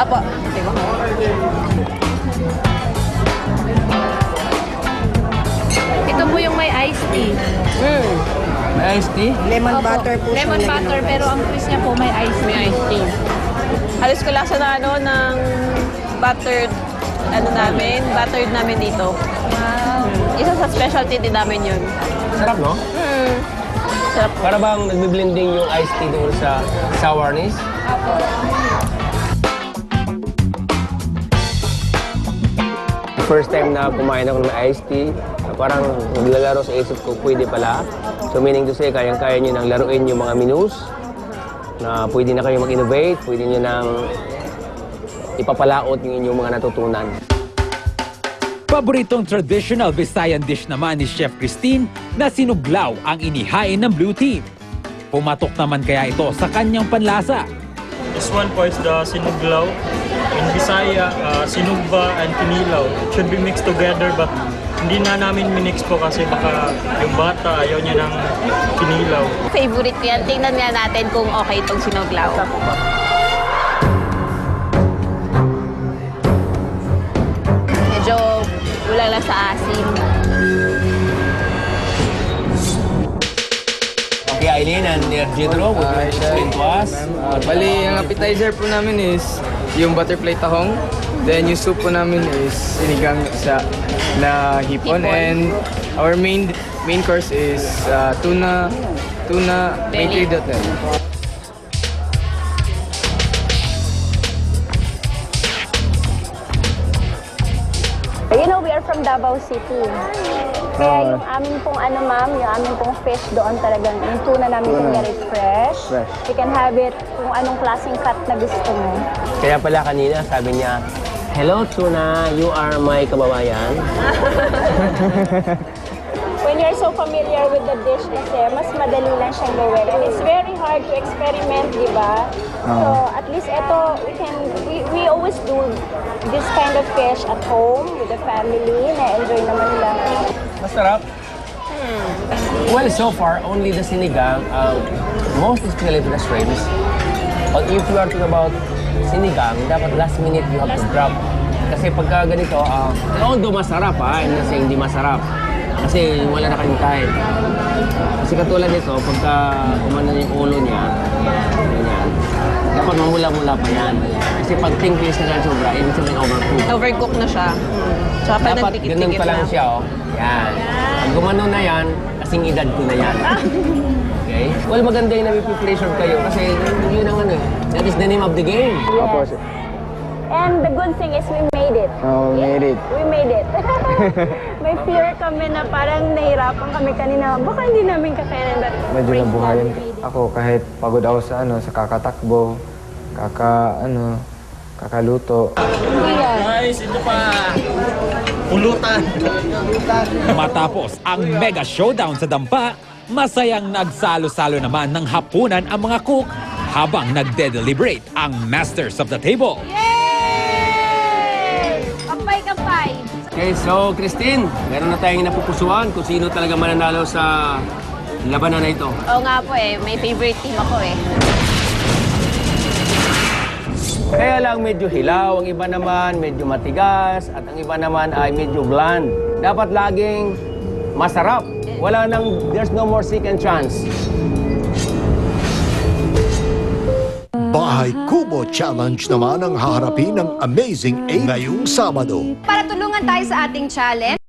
Apo. Ito po yung may iced tea. May iced tea? Lemon Opo. butter po. Lemon siyang butter, lagyan ng pero ang twist niya po may iced tea. May iced tea. Halos ko lasa na ng buttered, buttered namin dito. Wow. Isa sa specialty din namin yun. Sarap, no? Sarap. Para bang nagbi-blending yung iced tea doon sa sourness. Apo. First time na kumain ako ng iced tea, parang naglalaro sa isip ko, pwede pala. So meaning to say, kayang-kaya nyo nang laruin yung mga menus, na pwede na kayo mag-innovate, pwede nyo nang ipapalaot yung inyong mga natutunan. Paboritong traditional Visayan dish naman ni Chef Christine na sinuglaw ang inihain ng Blue Team. Pumatok naman kaya ito sa kanyang panlasa. This one po is the sinuglaw. In Bisaya, sinugba and kinilaw. It should be mixed together but hindi na namin minix po kasi baka yung bata ayaw niya ng kinilaw. Favorite ko yan. Tingnan nga natin kung okay itong sinuglaw. Medyo wala lang sa asin. Okay, Eileen and Jedro, would you explain to us? Bali, ang appetizer po namin is yung butterfly tahong. Then yung soup po namin is sinigang na hipon. Hipon. And our main course is tuna Belly. bakery hotel. You know, we are from Davao City. Kaya yung amin pong ma'am, yung amin pong fish doon talagang, yung tuna namin is very fresh. You can have it kung anong klaseng cut na gusto mo. Kaya pala kanina, sabi niya, "Hello, Tuna, you are my kababayan." When you're so familiar with the dish kasi, mas madali lang siyang gawin. And it's very hard to experiment, di ba? So, at least ito, we always do this kind of fish at home with the family. Na-enjoy naman nila. Masarap. Well, so far, only the sinigang, most especially the shrimps. But if you are talking about sinigang, dapat last minute you have to drop. Kasi pagka ganito, although masarap hindi na hindi masarap. Kasi wala na kayong kain. Kasi katulad nito, pagka umano yung ulo niya, ganyan, dapat mamula-mula pa yan. Kasi pag 10 pieces na sobra, ibig sabihin overcook. Overcook na siya. Tsaka pa Dapat ganun pa lang siya, Yan. Pag gumano na yan, kasing edad ko na yan. Okay? Well, maganda yung napipi-pleasure kayo kasi yun ang that is the name of the game. Opo, And the good thing is we made it. Oh, we made it. We made it. May fear kami na parang nahirapan kami kanina. Baka hindi namin kakayanan. But medyo praise nabuhayan God, we made it. ako kahit pagod ako sa sa kakatakbo, kakaluto. Guys, ito pa! Pulutan! Matapos ang mega showdown sa dampa, masayang nagsalo-salo naman ng hapunan ang mga cook habang nagde-deliberate ang masters of the table. Kapay-kapay. Okay, so Christine, meron na tayong napupusuan kung sino talaga mananalo sa labanan na ito. Oo nga po may favorite team ako Kaya lang medyo hilaw, ang iba naman medyo matigas, at ang iba naman ay medyo bland. Dapat laging masarap. There's no more second chance. Bahay Kubo Challenge naman ang haharapin ng Amazing 8 ngayong Sabado. Para tulungan tayo sa ating challenge,